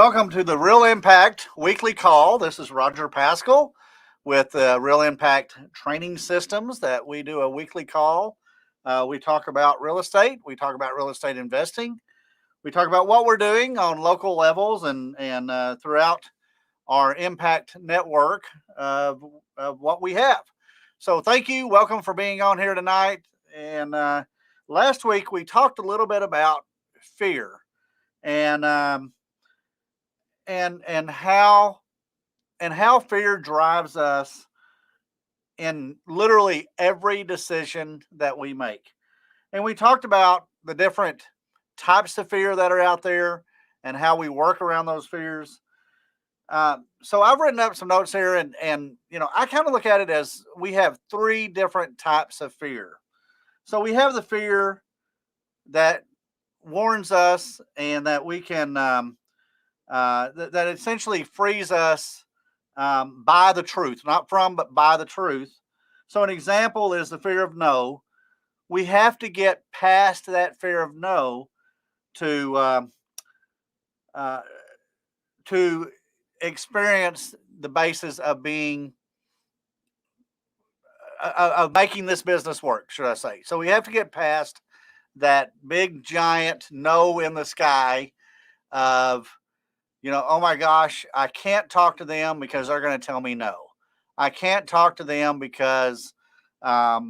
welcome to the Real Impact Weekly Call. This is Roger Pascal with Real Impact Training Systems that we do a weekly call. We talk about real estate. We talk about real estate investing. We talk about what we're doing on local levels and throughout our impact network of what we have. So thank you. Welcome for being on here tonight. And last week we talked a little bit about fear and how fear drives us in literally every decision that we make. And we talked about the different types of fear that are out there and how we work around those fears. So I've written up some notes here, and I kind of look at it as we have three different types of fear. So we have the fear that warns us and that we can that essentially frees us by the truth, not from, but by the truth. So an example is the fear of no. We have to get past that fear of no to experience the basis of being of making this business work, should I say. So we have to get past that big giant no in the sky of, oh my gosh, I can't talk to them because they're going to tell me no. I can't talk to them because I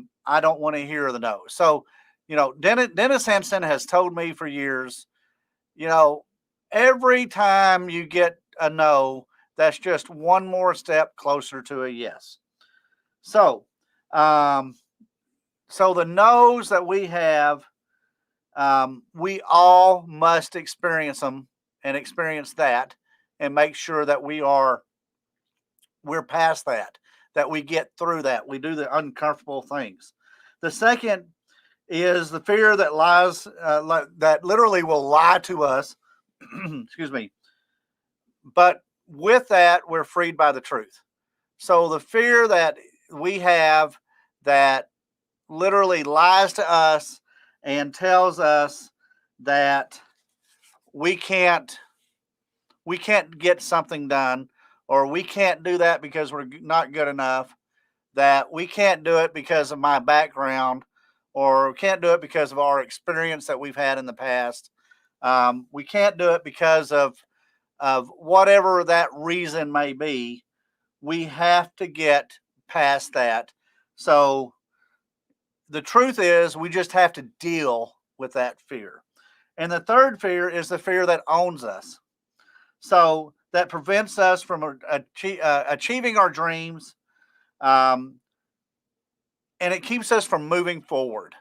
don't want to hear the no. So, Dennis Henson has told me for years, every time you get a no, that's just one more step closer to a yes. So, the no's that we have, we all must experience them and experience that and make sure that we're past that we get through that. We do the uncomfortable things. The second is the fear that lies, that literally will lie to us. Excuse me. But with that, we're freed by the truth. So the fear that we have that literally lies to us and tells us that we can't get something done, or we can't do that because we're not good enough, that we can't do it because of my background, or can't do it because of our experience that we've had in the past. We can't do it because of whatever that reason may be. We have to get past that. So the truth is, we just have to deal with that fear. And the third fear is the fear that owns us. So that prevents us from achieving our dreams, and it keeps us from moving forward.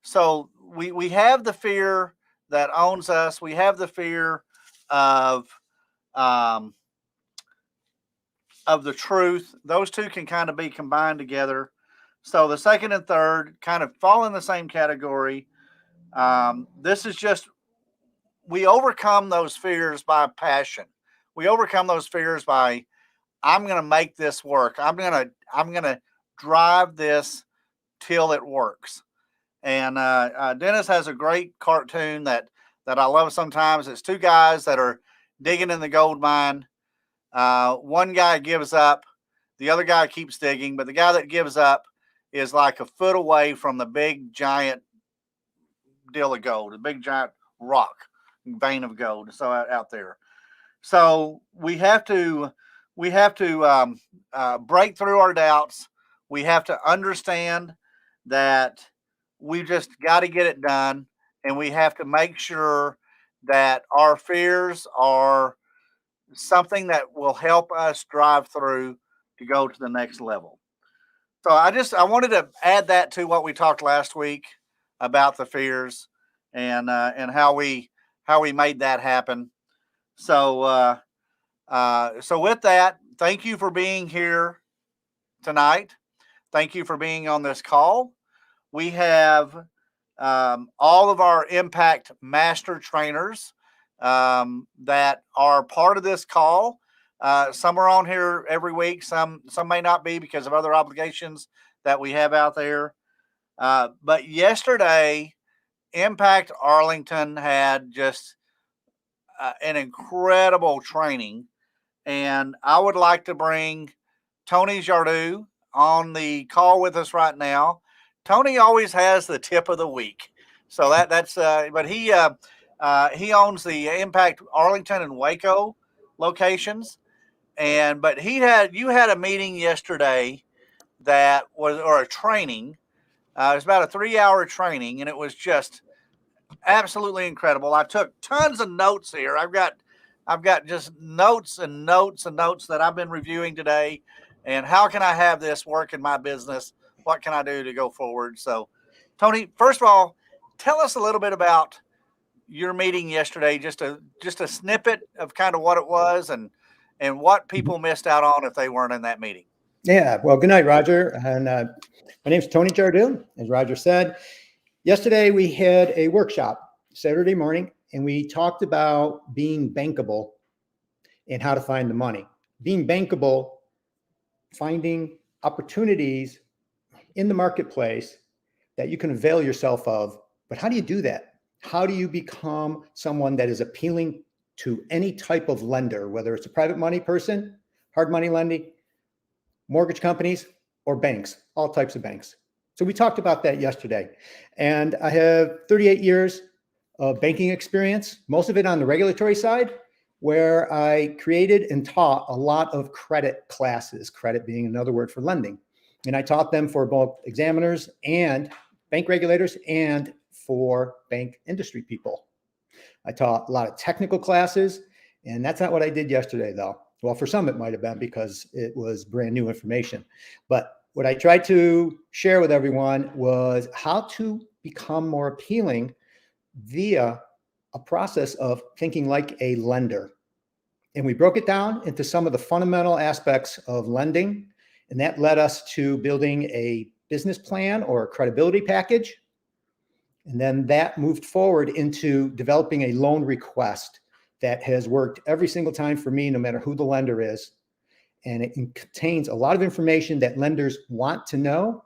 So we have the fear that owns us. We have the fear of the truth. Those two can kind of be combined together. So the second and third kind of fall in the same category. This is just, we overcome those fears by passion. We overcome those fears by, I'm going to make this work. I'm going to drive this till it works. And Dennis has a great cartoon that I love sometimes. It's two guys that are digging in the gold mine. One guy gives up. The other guy keeps digging. But the guy that gives up is like a foot away from the big giant deal of gold, the big giant rock, vein of gold. So out there. So we have to break through our doubts. We have to understand that we just got to get it done, and we have to make sure that our fears are something that will help us drive through to go to the next level. So I wanted to add that to what we talked last week about the fears and how we made that happen. So with that, thank you for being here tonight. Thank you for being on this call. We have all of our Impact Master Trainers that are part of this call. Some are on here every week. Some may not be because of other obligations that we have out there. But yesterday, Impact Arlington had just an incredible training. And I would like to bring Tony Jardou on the call with us right now. Tony always has the tip of the week. So but he owns the Impact Arlington and Waco locations. But you had a meeting yesterday or a training. It was about a 3-hour training, and it was just absolutely incredible. I took tons of notes here. I've got just notes and notes and notes that I've been reviewing today. And how can I have this work in my business? What can I do to go forward? So, Tony, first of all, tell us a little bit about your meeting yesterday. Just a snippet of kind of what it was and what people missed out on if they weren't in that meeting. Yeah. Well, good night, Roger. And my name's Tony Jardou, as Roger said. Yesterday, we had a workshop Saturday morning, and we talked about being bankable and how to find the money. Being bankable, finding opportunities in the marketplace that you can avail yourself of. But how do you do that? How do you become someone that is appealing to any type of lender, whether it's a private money person, hard money lending, mortgage companies, or banks, all types of banks? So we talked about that yesterday. And I have 38 years of banking experience, most of it on the regulatory side, where I created and taught a lot of credit classes, credit being another word for lending. And I taught them for both examiners and bank regulators and for bank industry people. I taught a lot of technical classes, and that's not what I did yesterday, though. Well, for some, it might have been because it was brand new information. But what I tried to share with everyone was how to become more appealing via a process of thinking like a lender. And we broke it down into some of the fundamental aspects of lending. And that led us to building a business plan or a credibility package. And then that moved forward into developing a loan request that has worked every single time for me, no matter who the lender is. And it contains a lot of information that lenders want to know.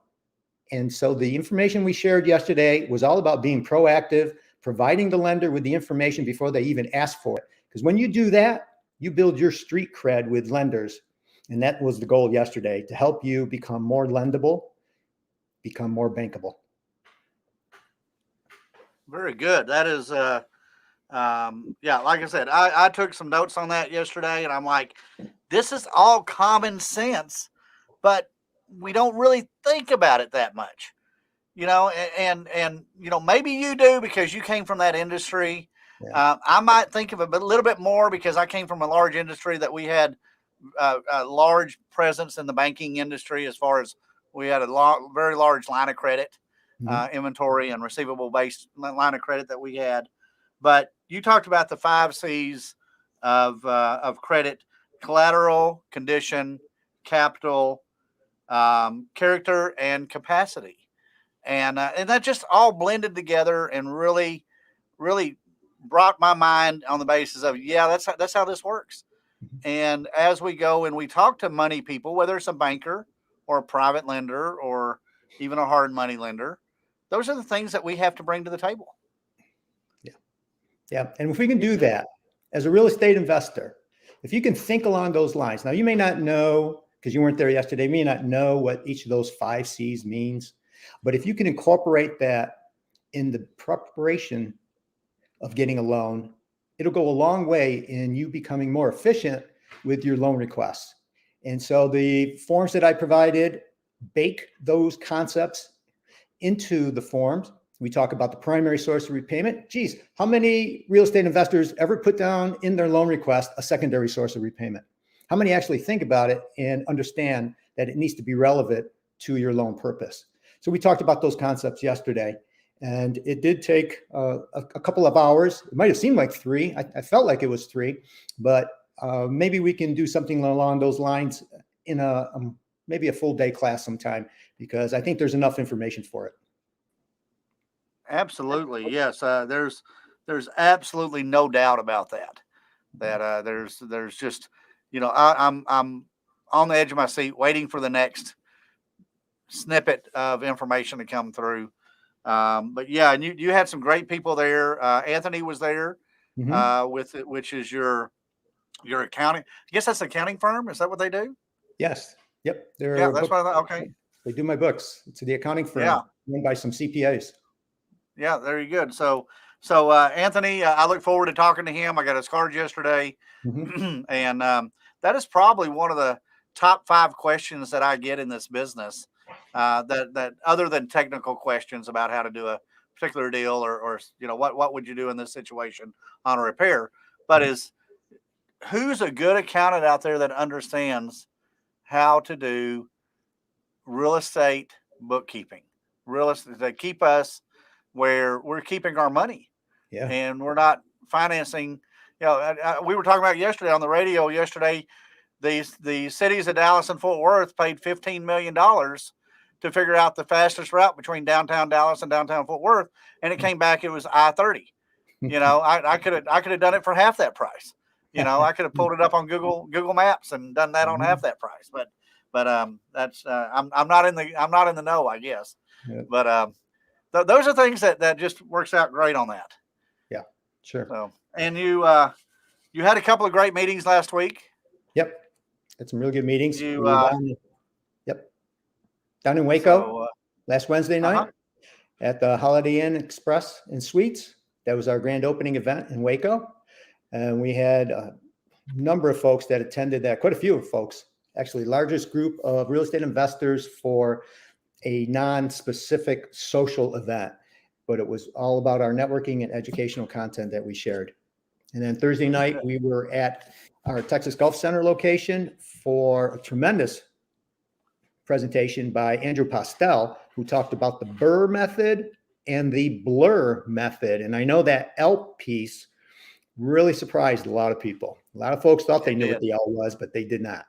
And so the information we shared yesterday was all about being proactive, providing the lender with the information before they even ask for it. Because when you do that, you build your street cred with lenders. And that was the goal yesterday, to help you become more lendable, become more bankable. Very good. That is, yeah, like I said, I took some notes on that yesterday, and I'm like, this is all common sense, but we don't really think about it that much, and maybe you do because you came from that industry. Yeah. I might think of it a little bit more because I came from a large industry that we had a large presence in the banking industry, as far as we had a very large line of credit, inventory and receivable based line of credit that we had. But you talked about the 5 C's of credit: collateral, condition, capital, character, and capacity. And that just all blended together and really, really brought my mind on the basis of, yeah, that's how this works. And as we go and we talk to money people, whether it's a banker or a private lender or even a hard money lender, those are the things that we have to bring to the table. Yeah. And if we can do that as a real estate investor, if you can think along those lines. Now, you may not know, because you weren't there yesterday, you may not know what each of those 5 C's means. But if you can incorporate that in the preparation of getting a loan, it'll go a long way in you becoming more efficient with your loan requests. And so the forms that I provided bake those concepts into the forms. We talk about the primary source of repayment. Geez, how many real estate investors ever put down in their loan request a secondary source of repayment? How many actually think about it and understand that it needs to be relevant to your loan purpose? So we talked about those concepts yesterday, and it did take a couple of hours. It might have seemed like 3. I felt like it was 3, but maybe we can do something along those lines in maybe a full day class sometime, because I think there's enough information for it. Absolutely. Yes. There's absolutely no doubt about that. There's just, I'm on the edge of my seat waiting for the next snippet of information to come through. But yeah, and you had some great people there. Anthony was there. with it, which is your accounting. I guess that's an accounting firm. Is that what they do? Yes. Yep. Yeah, They're that's what I thought. Okay. They do my books. It's the accounting Yeah. firm run by some CPAs. Yeah, very good. So Anthony, I look forward to talking to him. I got his cards yesterday, and that is probably one of the top 5 questions that I get in this business. That other than technical questions about how to do a particular deal or what would you do in this situation on a repair, but is who's a good accountant out there that understands how to do real estate bookkeeping, real estate to keep us where we're keeping our money Yeah. and we're not financing. We were talking about yesterday on the radio yesterday, the cities of Dallas and Fort Worth paid $15 million to figure out the fastest route between downtown Dallas and downtown Fort Worth. And it came back, it was I-30. I could have done it for half that price. I could have pulled it up on Google Maps and done that on half that price. But that's I'm not in the know, I guess. Yeah. But those are things that just works out great on that. Yeah, sure. So, and you had a couple of great meetings last week. Yep. Had some really good meetings. You, We were down in Waco last Wednesday night at the Holiday Inn Express and Suites. That was our grand opening event in Waco. And we had a number of folks that attended that, quite a few folks, actually largest group of real estate investors for a non-specific social event, but it was all about our networking and educational content that we shared. And then Thursday night, we were at our Texas Gulf Center location for a tremendous presentation by Andrew Postel, who talked about the BRRRR method and the blur method. And I know that L piece really surprised a lot of people. A lot of folks thought they knew what the L was, but they did not.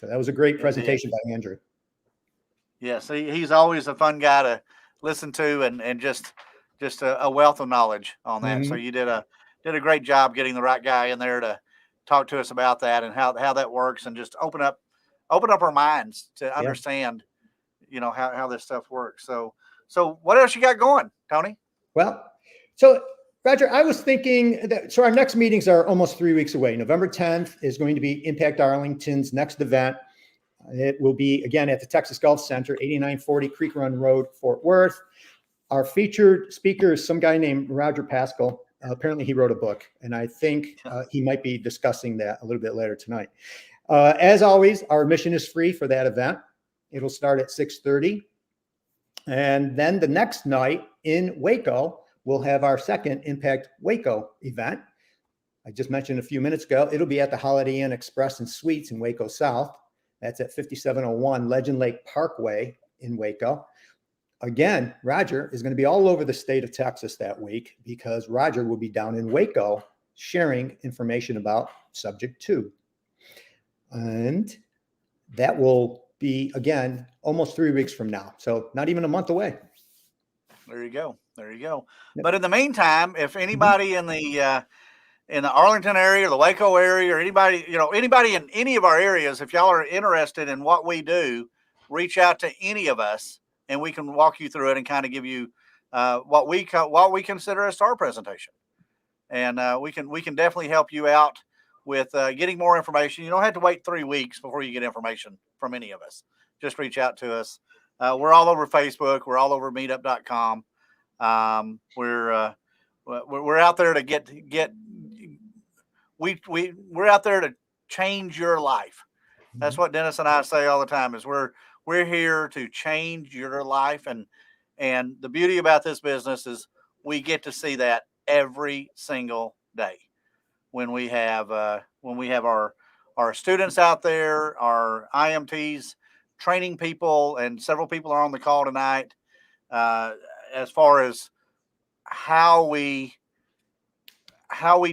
So that was a great presentation by Andrew. Yes, he's always a fun guy to listen to and just a wealth of knowledge on that. So you did a great job getting the right guy in there to talk to us about that and how that works and just open up our minds to understand, how this stuff works. So what else you got going, Tony? Well, so Roger, I was thinking so our next meetings are almost 3 weeks away. November 10th is going to be Impact Arlington's next event. It will be, again, at the Texas Gulf Center, 8940 Creek Run Road, Fort Worth. Our featured speaker is some guy named Roger Pascal. Apparently, he wrote a book, and I think he might be discussing that a little bit later tonight. As always, our admission is free for that event. It'll start at 6:30. And then the next night in Waco, we'll have our second Impact Waco event. I just mentioned a few minutes ago, it'll be at the Holiday Inn Express and Suites in Waco South. That's at 5701 Legend Lake Parkway in Waco. Again, Roger is going to be all over the state of Texas that week because Roger will be down in Waco sharing information about Subject 2. And that will be, again, almost 3 weeks from now. So not even a month away. There you go. Yep. But in the meantime, if anybody in the Arlington area, the Waco area, or anybody in any of our areas, if y'all are interested in what we do, reach out to any of us and we can walk you through it and kind of give you what we consider a STAR presentation. And we can definitely help you out with getting more information. You don't have to wait 3 weeks before you get information from any of us. Just reach out to us. We're all over Facebook. We're all over MeetUp.com. We're out there to we're out there to change your life. That's what Dennis and I say all the time is we're here to change your life. And the beauty about this business is we get to see that every single day when we have our students out there, our IMTs training people, and several people are on the call tonight as far as how we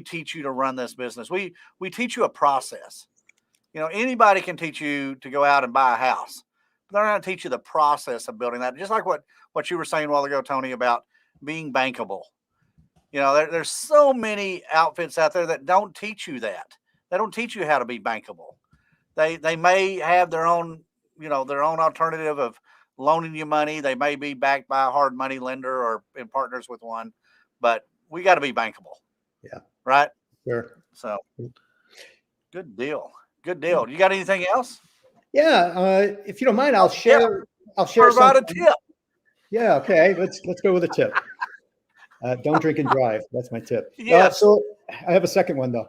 teach you to run this business. We teach you a process. Anybody can teach you to go out and buy a house, but they're not going to teach you the process of building that. Just like what you were saying a while ago, Tony, about being bankable. There's so many outfits out there that don't teach you that. They don't teach you how to be bankable. They may have their own alternative of loaning you money. They may be backed by a hard money lender or in partners with one, but we got to be bankable. Yeah. right? Sure. So good deal. Good deal. You got anything else? Yeah. If you don't mind, I'll Yeah, share. I'll share provide a something. tip. Yeah. Okay. Let's go with a tip. Don't drink and drive. That's my tip. Yes. So I have a second one though.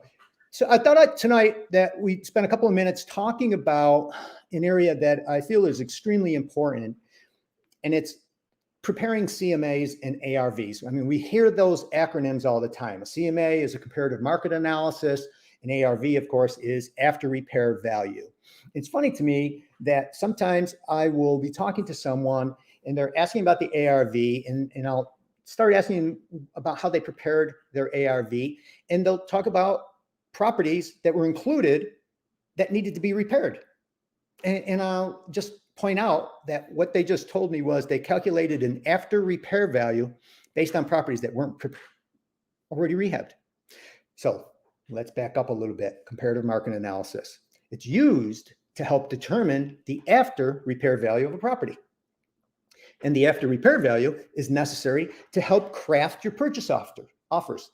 So I thought tonight that we spent a couple of minutes talking about an area that I feel is extremely important, and it's preparing CMAs and ARVs. I mean, we hear those acronyms all the time. A CMA is a comparative market analysis. An ARV, of course, is after repair value. It's funny to me that sometimes I will be talking to someone and they're asking about the ARV, and I'll start asking about how they prepared their ARV, and they'll talk about properties that were included that needed to be repaired. And I'll just point out that what they just told me was they calculated an after repair value based on properties that weren't already rehabbed. So let's back up a little bit. Comparative market analysis. It's used to help determine the after repair value of a property. And the after repair value is necessary to help craft your purchase offers.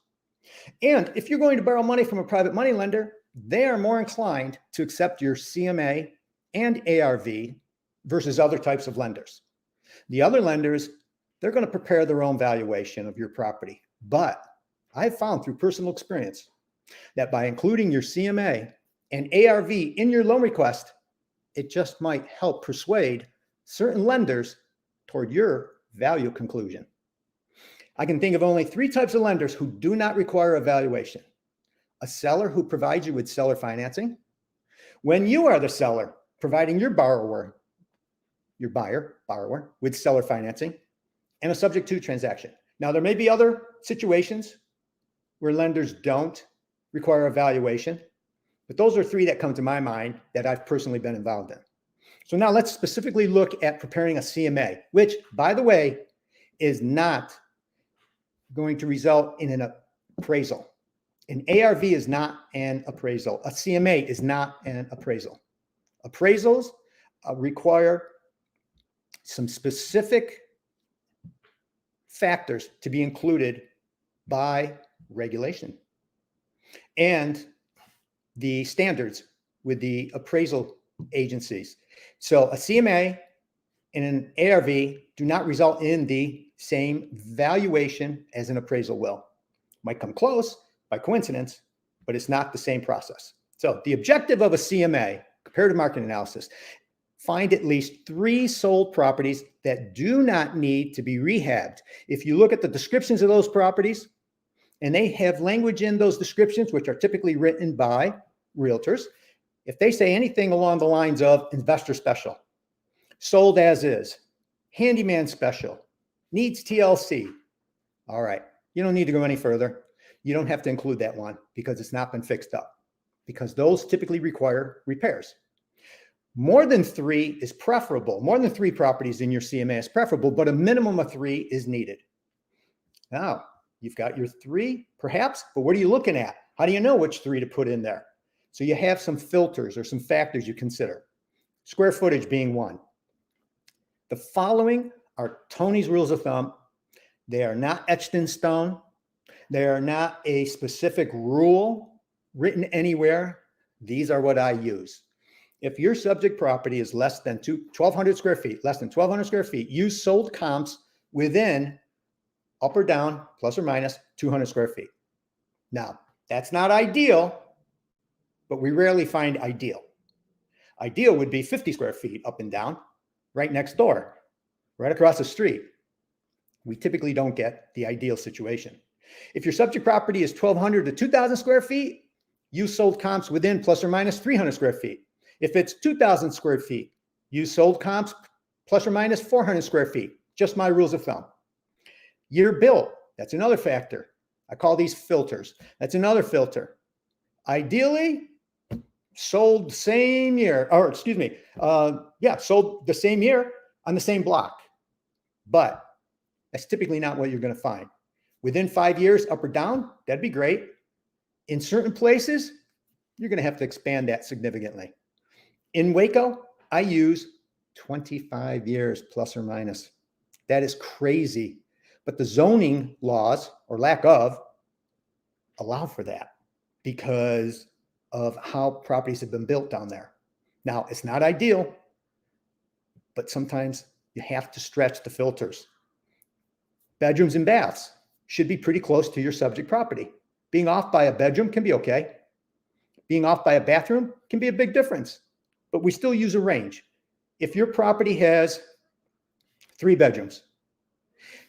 And if you're going to borrow money from a private money lender, they are more inclined to accept your CMA and ARV versus other types of lenders. The other lenders, they're going to prepare their own valuation of your property. But I've found through personal experience that by including your CMA and ARV in your loan request, it just might help persuade certain lenders toward your value conclusion. I can think of only 3 types of lenders who do not require a valuation. A seller who provides you with seller financing. When you are the seller, providing your borrower with seller financing, and a subject to transaction. Now, there may be other situations where lenders don't require a valuation, but those are 3 that come to my mind that I've personally been involved in. So now let's specifically look at preparing a CMA, which, by the way, is not going to result in an appraisal. An ARV is not an appraisal. A CMA is not an appraisal. Appraisals require some specific factors to be included by regulation and the standards with the appraisal agencies. So a CMA and an ARV do not result in the same valuation as an appraisal will. Might come close by coincidence, but it's not the same process. So the objective of a CMA, comparative market analysis, find at least 3 sold properties that do not need to be rehabbed. If you look at the descriptions of those properties, and they have language in those descriptions, which are typically written by realtors, if they say anything along the lines of investor special, sold as is, handyman special, needs TLC, all right, you don't need to go any further. You don't have to include that one because it's not been fixed up, because those typically require repairs. More than 3 is preferable. More than 3 properties in your CMA is preferable, but a minimum of 3 is needed. Now, you've got your 3, perhaps, but what are you looking at? How do you know which 3 to put in there? So you have some filters or some factors you consider. Square footage being one. The following are Tony's rules of thumb. They are not etched in stone. They are not a specific rule written anywhere. These are what I use. If your subject property is less than 1,200 square feet, less than 1,200 square feet, use sold comps within up or down, plus or minus 200 square feet. Now, that's not ideal, but we rarely find ideal. Ideal would be 50 square feet up and down, right next door, right across the street. We typically don't get the ideal situation. If your subject property is 1,200 to 2,000 square feet, use sold comps within plus or minus 300 square feet. If it's 2,000 square feet, use sold comps plus or minus 400 square feet. Just my rules of thumb. Year built, that's another factor. I call these filters. That's another filter. Ideally, sold the same year, or sold the same year on the same block. But that's typically not what you're going to find. Within 5 years, up or down, that'd be great. In certain places, you're going to have to expand that significantly. In Waco, I use 25 years plus or minus. That is crazy. But the zoning laws, or lack of, allow for that because of how properties have been built down there. Now, it's not ideal, but sometimes you have to stretch the filters. Bedrooms and baths should be pretty close to your subject property. Being off by a bedroom can be okay. Being off by a bathroom can be a big difference, but we still use a range. If your property has 3 bedrooms,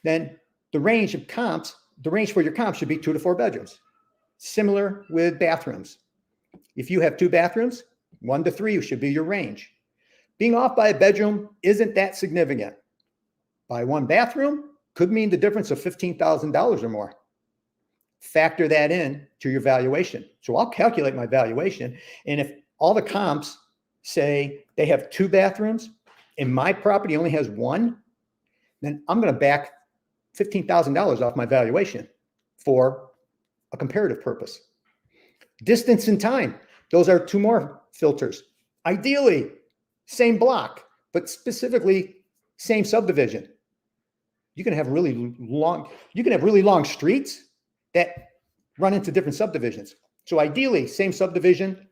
then the range for your comps should be 2 to 4 bedrooms. Similar with bathrooms. If you have 2 bathrooms, 1 to 3 should be your range. Being off by a bedroom isn't that significant. By 1 bathroom could mean the difference of $15,000 or more. Factor that in to your valuation. So I'll calculate my valuation. And if all the comps say they have 2 bathrooms and my property only has 1, then I'm going to back $15,000 off my valuation for a comparative purpose. Distance and time. Those are 2 more filters. Ideally, same block, but specifically same subdivision. You can have really long streets that run into different subdivisions. So ideally, same subdivision,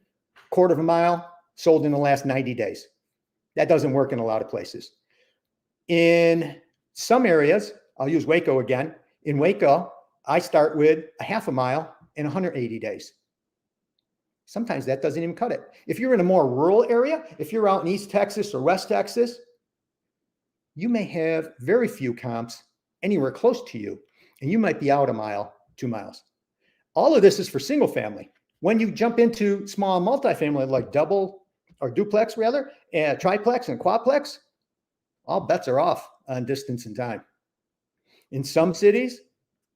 quarter of a mile, sold in the last 90 days. That doesn't work in a lot of places. In some areas, I'll use Waco again. In Waco, I start with a half a mile in 180 days. Sometimes that doesn't even cut it. If you're in a more rural area, if you're out in East Texas or West Texas, you may have very few comps anywhere close to you, and you might be out a mile, 2 miles. All of this is for single family. When you jump into small multifamily, like double or duplex rather, and triplex and quadplex, all bets are off on distance and time. In some cities,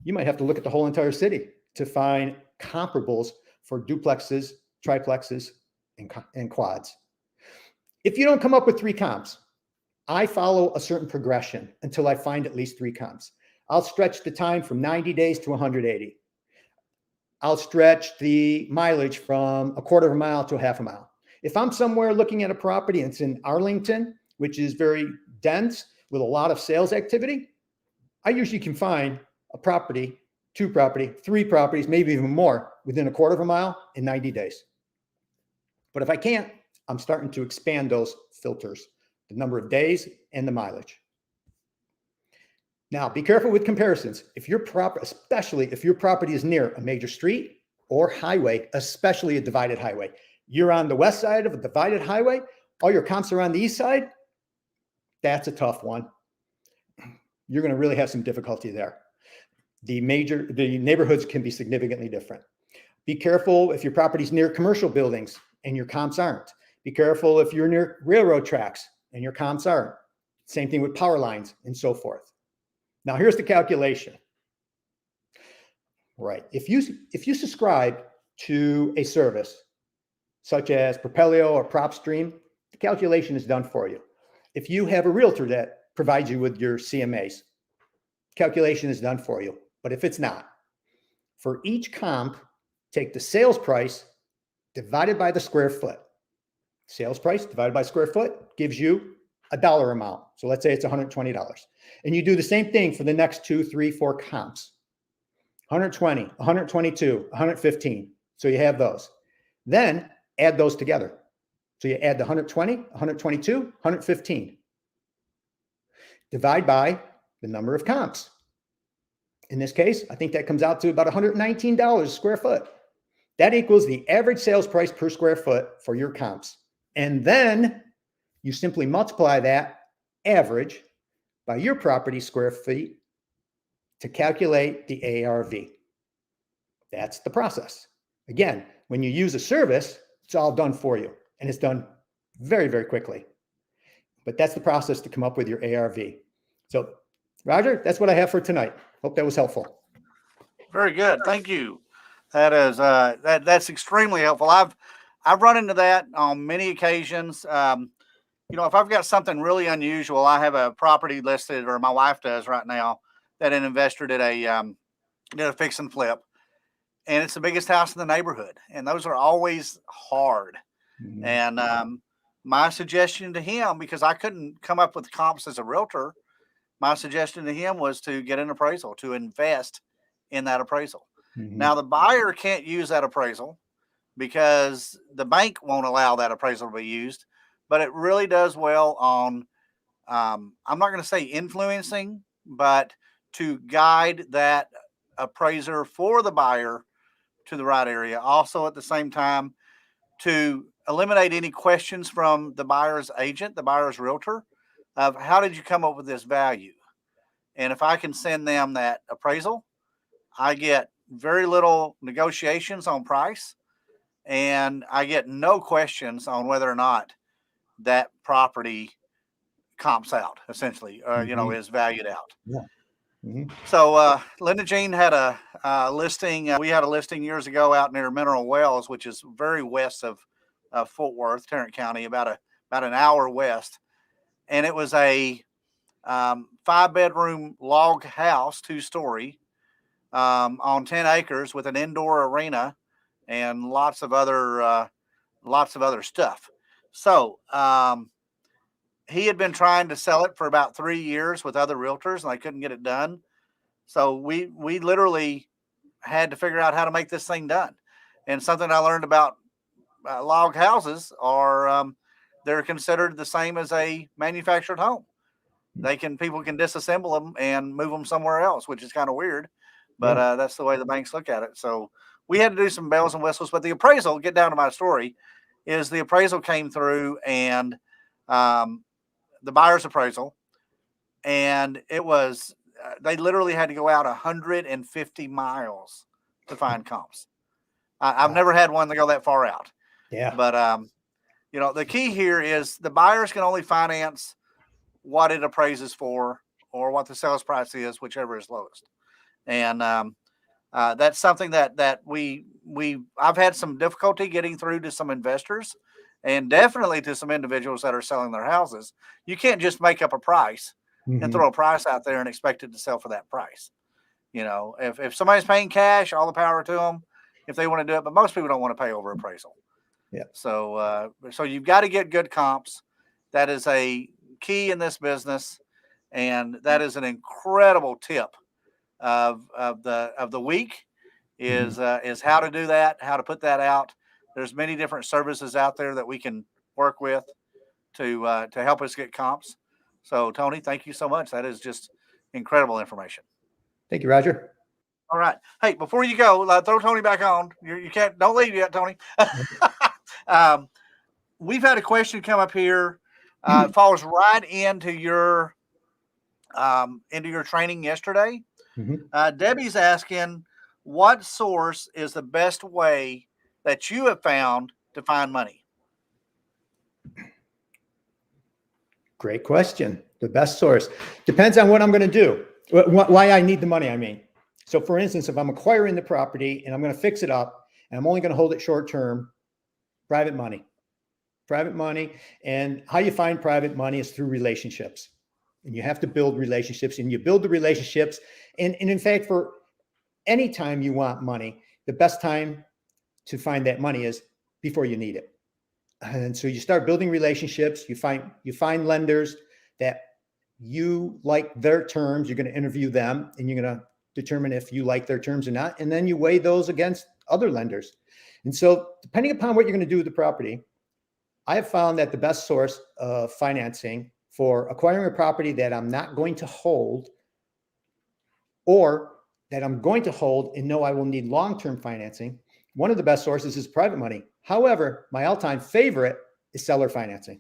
you might have to look at the whole entire city to find comparables for duplexes, triplexes, and quads. If you don't come up with 3 comps, I follow a certain progression until I find at least 3 comps. I'll stretch the time from 90 days to 180. I'll stretch the mileage from a quarter of a mile to a half a mile. If I'm somewhere looking at a property and it's in Arlington, which is very dense with a lot of sales activity, I usually can find a property, 2 property, 3 properties, maybe even more within a quarter of a mile in 90 days. But if I can't, I'm starting to expand those filters, the number of days and the mileage. Now, be careful with comparisons. Especially if your property is near a major street or highway, especially a divided highway. You're on the west side of a divided highway, all your comps are on the east side, that's a tough one. You're going to really have some difficulty there. The neighborhoods can be significantly different. Be careful if your property's near commercial buildings and your comps aren't. Be careful if you're near railroad tracks and your comps aren't. Same thing with power lines and so forth. Now, here's the calculation. Right. If you subscribe to a service such as Propelio or PropStream, the calculation is done for you. If you have a realtor that provides you with your CMAs, calculation is done for you. But if it's not, for each comp, take the sales price divided by the square foot. Sales price divided by square foot gives you a dollar amount. So let's say it's $120. And you do the same thing for the next 2, 3, 4 comps. 120, 122, 115. So you have those. Then add those together. So you add the 120, 122, 115. Divide by the number of comps. In this case, I think that comes out to about $119 a square foot. That equals the average sales price per square foot for your comps. And then you simply multiply that average by your property square feet to calculate the ARV. That's the process. Again, when you use a service, it's all done for you, and it's done very, very quickly. But that's the process to come up with your ARV. So, Roger, that's what I have for tonight. Hope that was helpful. Very good. Thank you. That is that's extremely helpful. I've run into that on many occasions. If I've got something really unusual, I have a property listed, or my wife does right now, that an investor did a fix and flip, and it's the biggest house in the neighborhood, and those are always hard. Mm-hmm. And my suggestion to him, because I couldn't come up with comps as a realtor, my suggestion to him was to get an appraisal, to invest in that appraisal. Mhm. Now, the buyer can't use that appraisal because the bank won't allow that appraisal to be used, but it really does well on, I'm not going to say influencing, but to guide that appraiser for the buyer to the right area. Also, at the same time, to eliminate any questions from the buyer's agent, the buyer's realtor, of how did you come up with this value? And if I can send them that appraisal, I get very little negotiations on price, and I get no questions on whether or not that property comps out, essentially, Mhm. is valued out. Yeah. Mhm. So Linda Jean had a listing. We had a listing years ago out near Mineral Wells, which is very west of Fort Worth, Tarrant County, about an hour west, and it was a 5-bedroom log house, 2-story, on 10 acres with an indoor arena and lots of other stuff. So he had been trying to sell it for about 3 years with other realtors, and I couldn't get it done. So we literally had to figure out how to make this thing done. And something I learned about log houses are, they're considered the same as a manufactured home. People can disassemble them and move them somewhere else, which is kind of weird, but Yeah. that's the way the banks look at it. So we had to do some bells and whistles. But the appraisal, get down to my story, is the appraisal came through, and um, the buyer's appraisal, and it was they literally had to go out 150 miles to find comps. I've Wow. never had one that go that far out, Yeah. but the key here is the buyers can only finance what it appraises for, or what the sales price is, whichever is lowest. And that's something that I've had some difficulty getting through to some investors, and definitely to some individuals that are selling their houses. You can't just make up a price and Mhm. throw a price out there and expect it to sell for that price. If somebody's paying cash, all the power to them if they want to do it. But most people don't want to pay over appraisal. Yeah. So you've got to get good comps. That is a key in this business, and that is an incredible tip of the week Mhm. is how to do that, how to put that out. There's many different services out there that we can work with to help us get comps. So Tony, thank you so much. That is just incredible information. Thank you, Roger. All right. Hey, before you go, throw Tony back on. You can't, don't leave yet, Tony. um, we've had a question come up here. It falls right into your training yesterday. Mhm. Debbie's asking, what source is the best way that you have found to find money? Great question. The best source depends on what I'm going to do. Why I need the money, I mean. So for instance, if I'm acquiring the property and I'm going to fix it up and I'm only going to hold it short term, private money. Private money. And how you find private money is through relationships. And you have to build relationships, and you build the relationships. And in fact, for any time you want money, the best time to find that money is before you need it. And so you start building relationships. You find lenders that you like their terms. You're going to interview them, and you're going to determine if you like their terms or not. And then you weigh those against other lenders. And so depending upon what you're going to do with the property, I have found that the best source of financing for acquiring a property that I'm not going to hold, or that I'm going to hold and know I will need long-term financing, one of the best sources is private money. However, my all-time favorite is seller financing.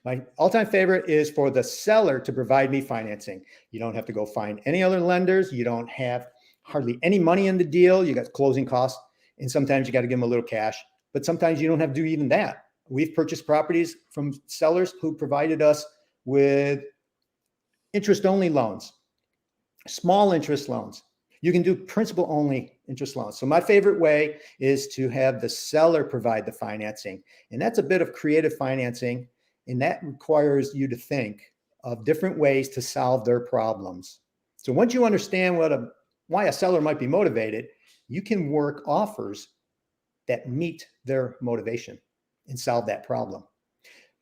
My all-time favorite is for the seller to provide me financing. You don't have to go find any other lenders. You don't have hardly any money in the deal. You got closing costs, and sometimes you got to give them a little cash, but sometimes you don't have to do even that. We've purchased properties from sellers who provided us with interest-only loans, small interest loans. You can do principal only interest loans. So my favorite way is to have the seller provide the financing. And that's a bit of creative financing. And that requires you to think of different ways to solve their problems. So once you understand why a seller might be motivated, you can work offers that meet their motivation and solve that problem.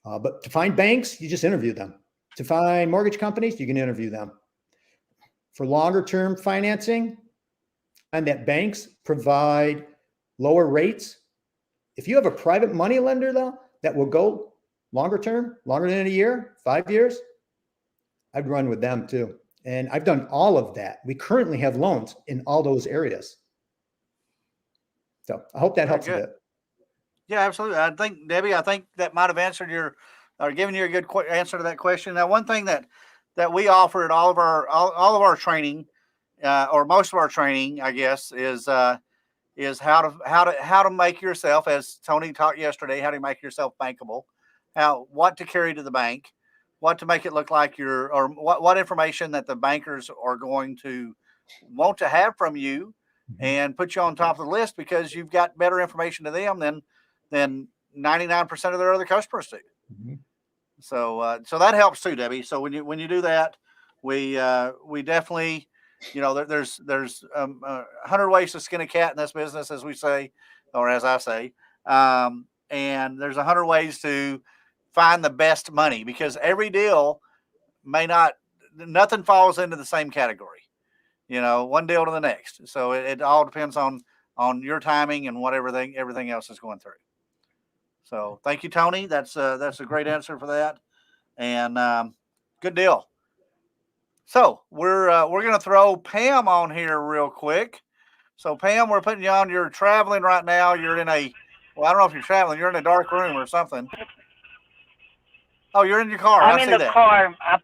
But to find banks, you just interview them. To find mortgage companies, you can interview them. For longer term financing, that banks provide lower rates. If you have a private money lender, though, that will go longer term, longer than a year, 5 years, I'd run with them too. And I've done all of that. We currently have loans in all those areas. So I hope that helps a bit. Yeah, absolutely. I think, Debbie, that might have answered or given you a good answer to that question. Now, one thing that we offer at all of our training, or most of our training, I guess, is how to make yourself, as Tony taught yesterday, how to make yourself bankable, what to carry to the bank, what to make it look like or what information that the bankers are going to want to have from you, and put you on top of the list because you've got better information to them than 99% of their other customers do. Mm-hmm. So that helps too, Debbie. So when you do that, we definitely, there's 100 ways to skin a cat in this business, as we say, or as I say, and there's 100 ways to find the best money, because every deal nothing falls into the same category, one deal to the next. So it all depends on your timing and what everything else is going through. So thank you, Tony. That's a great answer for that, and good deal. So we're going to throw Pam on here real quick. So Pam, we're putting you on. You're traveling right now. You're in I don't know if you're traveling. You're in a dark room or something. Oh, you're in your car. I'm in the car. I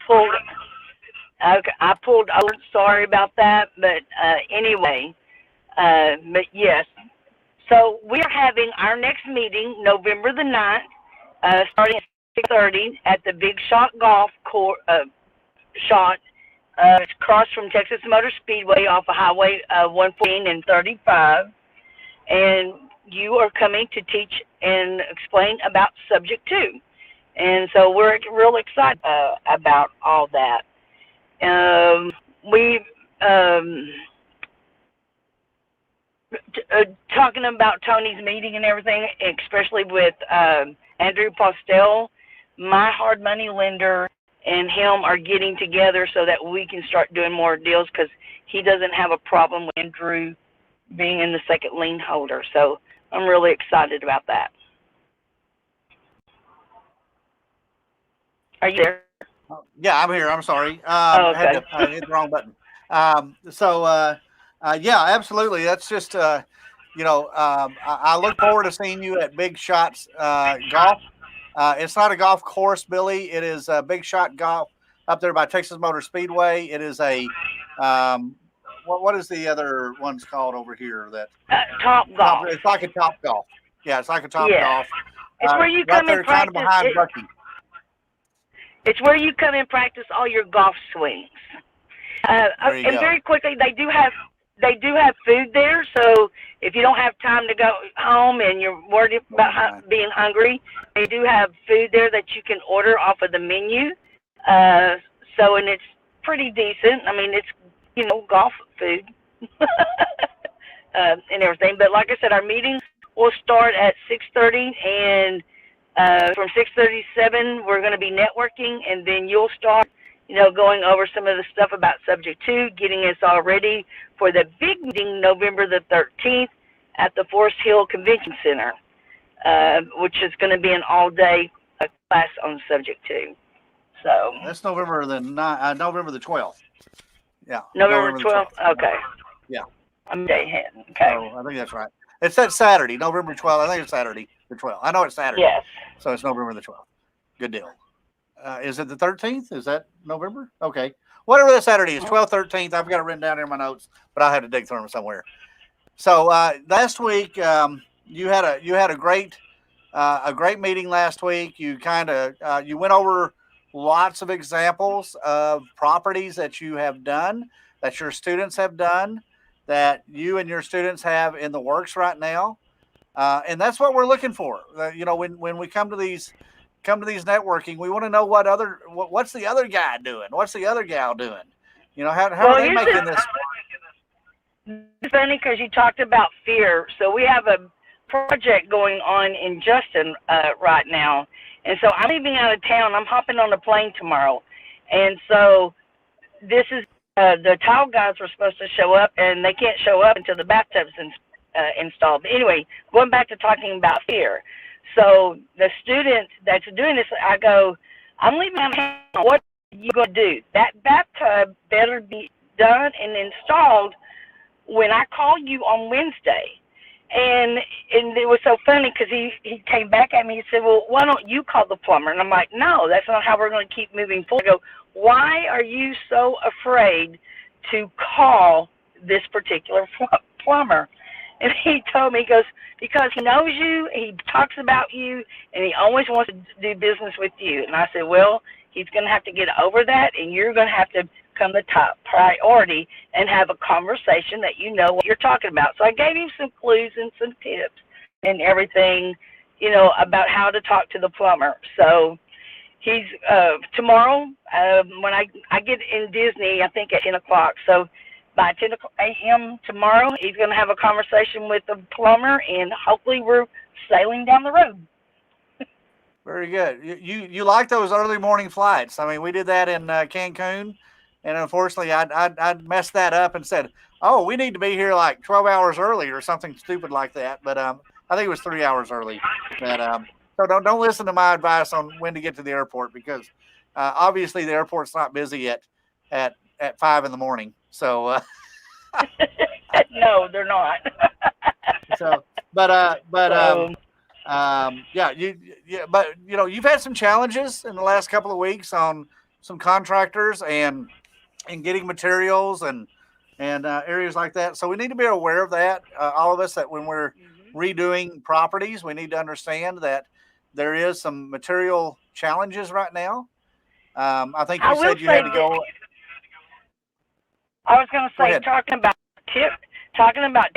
pulled. Sorry about that, but anyway, but yes. So we're having our next meeting November the 9th, starting at 6:30 at the Big Shot Golf Course. It's across from Texas Motor Speedway off of Highway 114 and 35, and you are coming to teach and explain about Subject 2. And so we're real excited about all that. Talking about Tony's meeting and everything, especially with Andrew Postel, my hard money lender and him are getting together so that we can start doing more deals, because he doesn't have a problem with Andrew being in the second lien holder. So I'm really excited about that. Are you there? Yeah, I'm here. I'm sorry. Okay. I hit the wrong button. Yeah, absolutely. That's just, I look forward to seeing you at Big Shots Golf. It's not a golf course, Billy. It is a Big Shot Golf up there by Texas Motor Speedway. It is a, what is the other ones called over here? Top Golf. It's like a Top Golf. Yeah, it's like a Top Golf. It's where you come and practice. Kind of behind Bucky. It's where you come and practice all your golf swings. And go. Very quickly, they do have food there. So if you don't have time to go home and you're worried about being hungry, they do have food there that you can order off of the menu. And it's pretty decent. I mean, it's golf food and everything. But like I said, our meeting will start at 6:30, and from 6:37, we're going to be networking, and then you'll start, going over some of the stuff about Subject 2, getting us all ready for the big meeting November the 13th at the Forest Hill Convention Center, which is going to be an all-day class on Subject 2. So that's November the 12th. Yeah. November 12th. Okay. Yeah. I'm day ahead. Okay. So I think that's right. It's that Saturday, November 12th. I think it's Saturday the 12th. I know it's Saturday. Yes. So it's November the 12th. Good deal. Is it the 13th? Is that November? Okay. Whatever that Saturday is, 12th, 13th. I've got it written down here in my notes, but I'll have to dig through them somewhere. So last week, you had a great meeting last week. You you went over lots of examples of properties that you have done, that your students have done, that you and your students have in the works right now. And that's what we're looking for. When we come to these networking, we want to know what's the other guy doing? What's the other gal doing? How are they making this? It's funny because you talked about fear. So we have a project going on in Justin right now. And so I'm leaving out of town. I'm hopping on a plane tomorrow. And so this is the tile guys were supposed to show up, and they can't show up until the bathtub's installed. But anyway, going back to talking about fear. So the student that's doing this, I go, I'm leaving my hand. What are you going to do? That bathtub better be done and installed when I call you on Wednesday. And it was so funny because he came back at me. He said, well, why don't you call the plumber? And I'm like, no, that's not how we're going to keep moving forward. I go, why are you so afraid to call this particular plumber? And he told me, he goes, because he knows you, he talks about you, and he always wants to do business with you. And I said, well, he's going to have to get over that, and you're going to have to come the top priority and have a conversation that you know what you're talking about. So I gave him some clues and some tips and everything, you know, about how to talk to the plumber. So he's tomorrow when I get in Disney, I think at 10 o'clock. So by 10 a.m. tomorrow, he's going to have a conversation with the plumber, and hopefully we're sailing down the road. Very good. You like those early morning flights? I mean, we did that in Cancun, and unfortunately, I messed that up and said, "Oh, we need to be here like 12 hours early or something stupid like that." But I think it was 3 hours early. But so don't listen to my advice on when to get to the airport, because obviously the airport's not busy at 5 in the morning. So no, they're not. so, but but you know, you've had some challenges in the last couple of weeks on some contractors and getting materials and areas like that. So we need to be aware of that. All of us, that when we're redoing properties, we need to understand that there is some material challenges right now. I think you said you had to go. I was going to say, talking about tip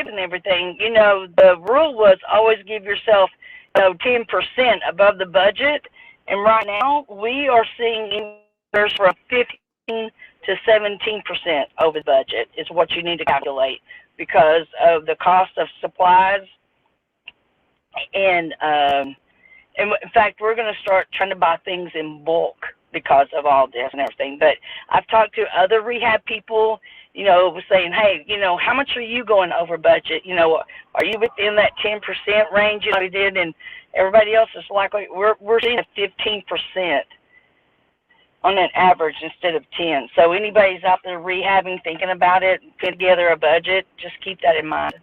and everything, you know, the rule was always give yourself, 10% above the budget. And right now we are seeing there's from 15 to 17% over the budget is what you need to calculate, because of the cost of supplies. And in fact, we're going to start trying to buy things in bulk because of all this and everything. But I've talked to other rehab people, saying, hey, how much are you going over budget? Are you within that 10% range we did? And everybody else is likely, we're seeing a 15% on an average instead of 10. So anybody's out there rehabbing, thinking about it, put together a budget, just keep that in mind.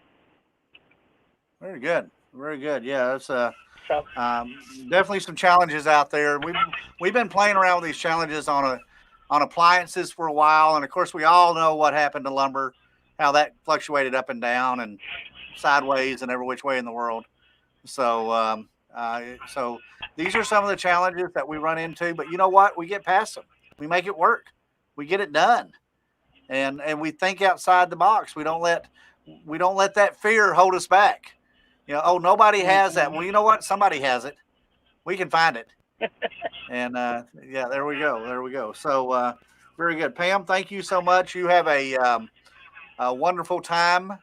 Very good. Very good. Yeah, that's definitely some challenges out there. We've been playing around with these challenges on appliances for a while, and of course we all know what happened to lumber, how that fluctuated up and down and sideways and every which way in the world. So so these are some of the challenges that we run into, but you know what? We get past them. We make it work. We get it done, and we think outside the box. We don't let that fear hold us back. Oh, nobody has that. Well, you know what? Somebody has it. We can find it. And yeah, there we go. There we go. So very good. Pam, thank you so much. You have a wonderful time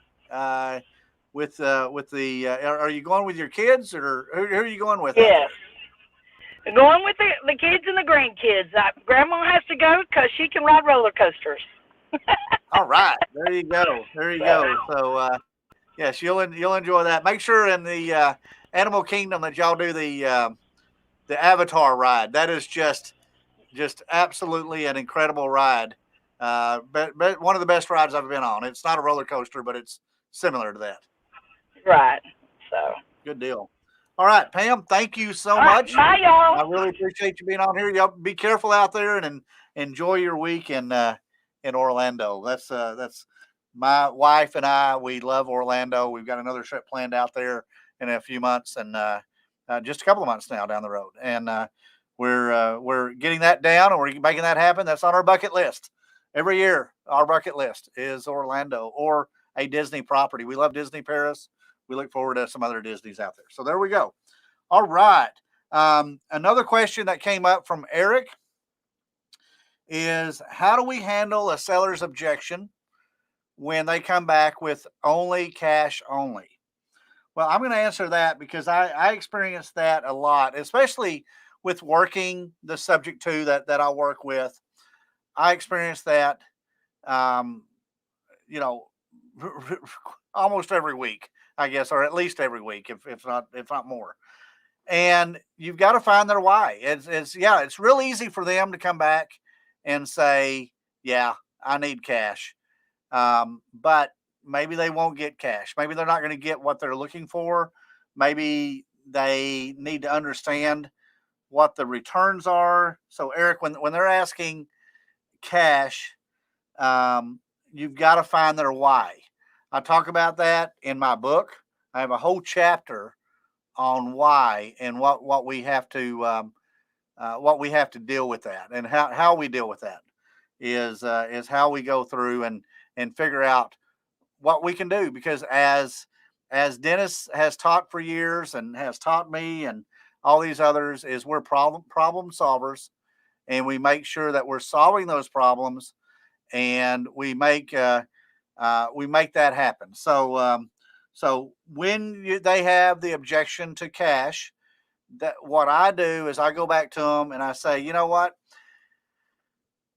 with the are you going with your kids, or who are you going with? Yes. Going with the kids and the grandkids. Grandma has to go because she can ride roller coasters. All right. There you go. There you go. So yes, you'll enjoy that. Make sure in the Animal Kingdom that y'all do the Avatar ride. That is just absolutely an incredible ride. But one of the best rides I've been on. It's not a roller coaster, but it's similar to that. Right. So good deal. All right, Pam, thank you so much. Bye, y'all. I really appreciate you being on here. Y'all be careful out there and enjoy your week in Orlando. That's my wife and I. We love Orlando. We've got another trip planned out there in a few months, and just a couple of months now down the road. And we're getting that down, and we're making that happen. That's on our bucket list. Every year, our bucket list is Orlando or a Disney property. We love Disney Paris. We look forward to some other Disneys out there. So there we go. All right. Another question that came up from Eric is, how do we handle a seller's objection when they come back with only cash only? Well, I'm going to answer that because I experienced that a lot, especially with working the subject to that I work with. I experienced that you know, almost every week, I guess, or at least every week, if not more. And you've got to find their why. It's real easy for them to come back and say, yeah, I need cash. But maybe they won't get cash. Maybe they're not going to get what they're looking for. Maybe they need to understand what the returns are. So Eric, when they're asking cash, you've got to find their why. I talk about that in my book. I have a whole chapter on why and what we have to deal with that, and how we deal with that is how we go through and figure out what we can do. Because as Dennis has taught for years and has taught me and all these others, is we're problem solvers, and we make sure that we're solving those problems, and we make that happen. So when they have the objection to cash, that what I do is I go back to them and I say, you know what?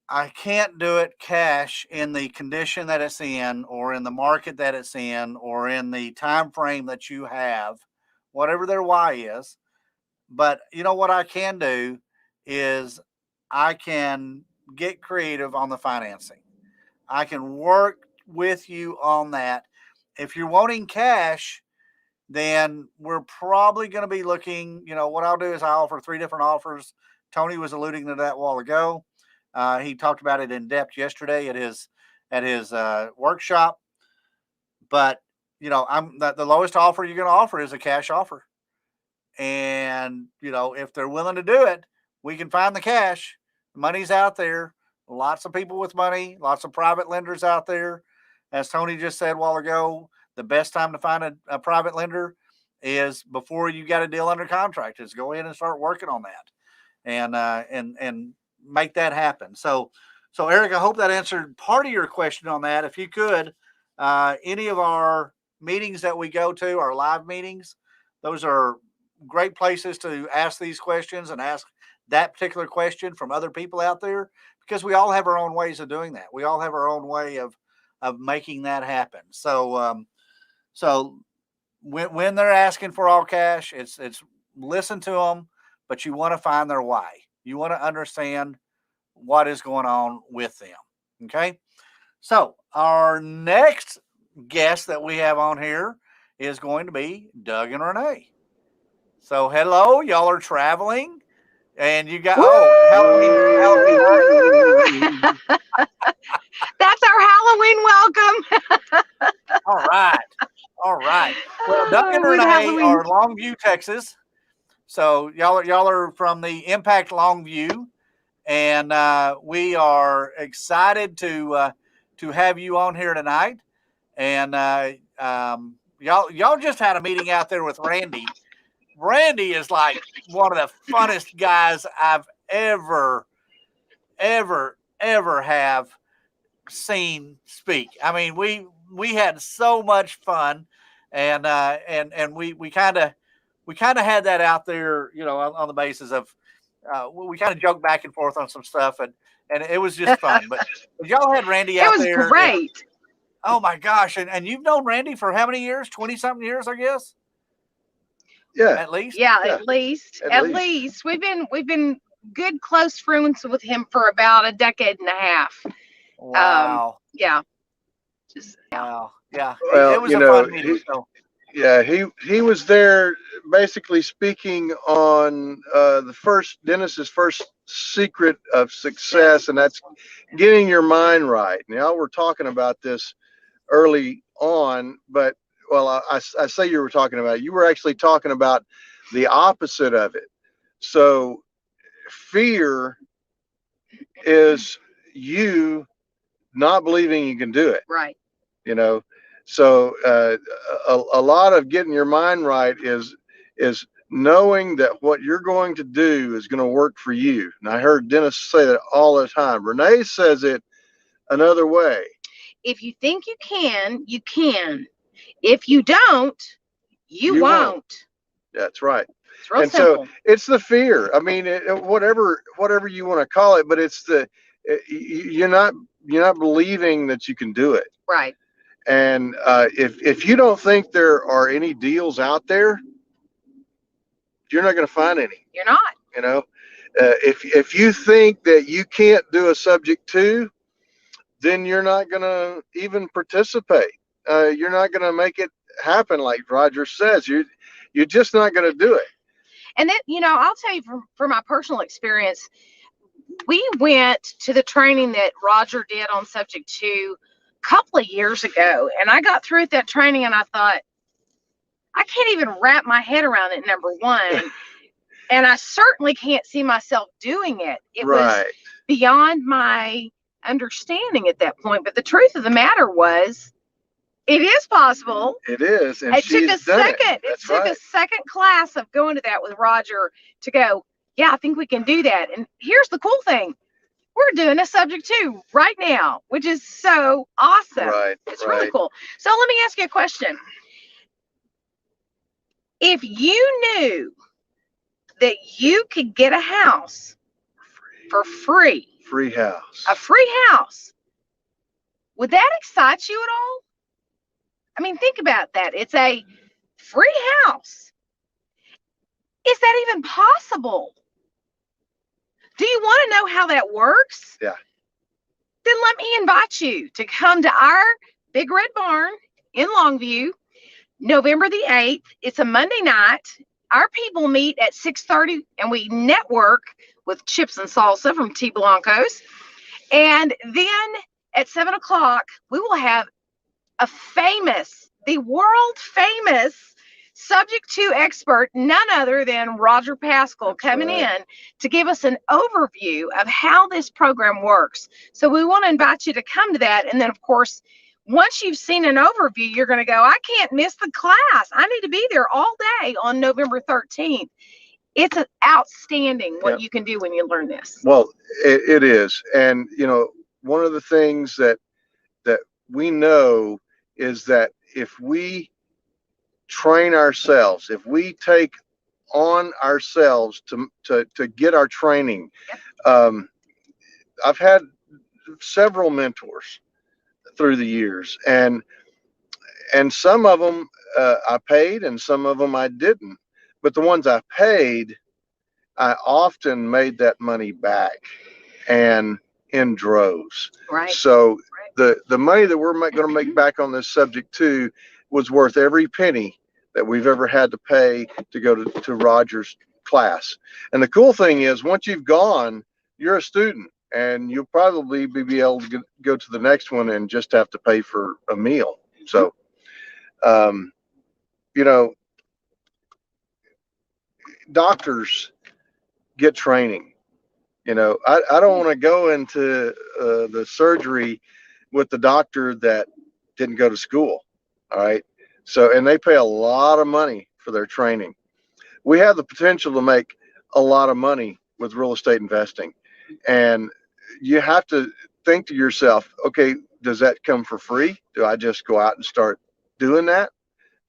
I can't do it cash in the condition that it's in, or in the market that it's in, or in the time frame that you have, whatever their why is. But you know what I can do is I can get creative on the financing. I can work with you on that. If you're wanting cash, then we're probably going to be looking, what I'll do is I offer 3 different offers. Tony was alluding to that a while ago. He talked about it in depth yesterday at his workshop. But, I'm the lowest offer you're going to offer is a cash offer. And, if they're willing to do it, we can find the cash. Money's out there. Lots of people with money, lots of private lenders out there. As Tony just said a while ago, the best time to find a private lender is before you got a deal under contract. Is go in and start working on that and make that happen. So Eric, I hope that answered part of your question on that. If you could, any of our meetings that we go to, our live meetings, those are great places to ask these questions and ask that particular question from other people out there, because we all have our own ways of doing that. We all have our own way of making that happen. So when they're asking for all cash, it's listen to them, but you want to find their why. You want to understand what is going on with them. Okay. So our next guest that we have on here is going to be Doug and Renee. So hello, y'all are traveling. And you got Halloween. That's our Halloween welcome. All right. Well, Doug and Renee are Longview, Texas. So y'all are from the Impact Longview, and we are excited to have you on here tonight. And y'all just had a meeting out there with Randy. Randy is like one of the funnest guys I've ever have seen speak. I mean, we had so much fun, and we kind of had that out there, on the basis of we kind of joked back and forth on some stuff, and it was just fun. But y'all had Randy out there. It was great. Oh my gosh! And you've known Randy for how many years? 20-something years, I guess. Yeah. At least. Yeah, at least. We've been good close friends with him for about a decade and a half. Wow. Yeah. Wow. Yeah. Well, it was a fun meeting. Yeah, he was there basically speaking on Dennis's first secret of success, and that's getting your mind right. Now we're talking about this early on, but I say you were talking about it. You were actually talking about the opposite of it. So fear is you not believing you can do it. Right. So a lot of getting your mind right is knowing that what you're going to do is going to work for you. And I heard Dennis say that all the time. Renee says it another way. If you think you can, you can. If you don't, you won't. That's right. It's real simple. So it's the fear. I mean, whatever you want to call it, but it's you're not believing that you can do it. Right. And if you don't think there are any deals out there, you're not going to find any. You're not. You know, if you think that you can't do a subject 2, then you're not going to even participate. You're not going to make it happen, like Roger says. You're just not going to do it. And then, I'll tell you from my personal experience, we went to the training that Roger did on subject 2 a couple of years ago, and I got through that training and I thought, I can't even wrap my head around it, number one. And I certainly can't see myself doing it. It was beyond my understanding at that point. But the truth of the matter was, it is possible. It is. And it took a second. It took a second class of going to that with Roger to go, yeah, I think we can do that. And here's the cool thing. We're doing a subject 2 right now, which is so awesome. Right. It's really cool. So let me ask you a question. If you knew that you could get a house for free, a free house, would that excite you at all? I mean, think about that. It's a free house. Is that even possible? Do you want to know how that works? Yeah. Then let me invite you to come to our Big Red Barn in Longview, November the 8th. It's a Monday night. Our people meet at 6:30 and we network with Chips and Salsa from T. Blanco's. And then at 7 o'clock, we will have the world famous subject 2 expert, none other than Roger Pascal, coming in to give us an overview of how this program works. So we want to invite you to come to that. And then, of course, once you've seen an overview, you're going to go, I can't miss the class. I need to be there all day on November 13th. It's outstanding what you can do when you learn this. Well, it is. And, one of the things that we know is that if we train ourselves, if we take on ourselves to get our training, I've had several mentors through the years, and some of them I paid and some of them I didn't, but the ones I paid, I often made that money back and in droves. Right. So the money that we're going to make back on this subject 2 was worth every penny that we've ever had to pay to go to Roger's class. And the cool thing is, once you've gone, you're a student, and you'll probably be able to go to the next one and just have to pay for a meal. So, doctors get training. I don't want to go into the surgery with the doctor that didn't go to school. All right. So, and they pay a lot of money for their training. We have the potential to make a lot of money with real estate investing. And you have to think to yourself, okay, does that come for free? Do I just go out and start doing that?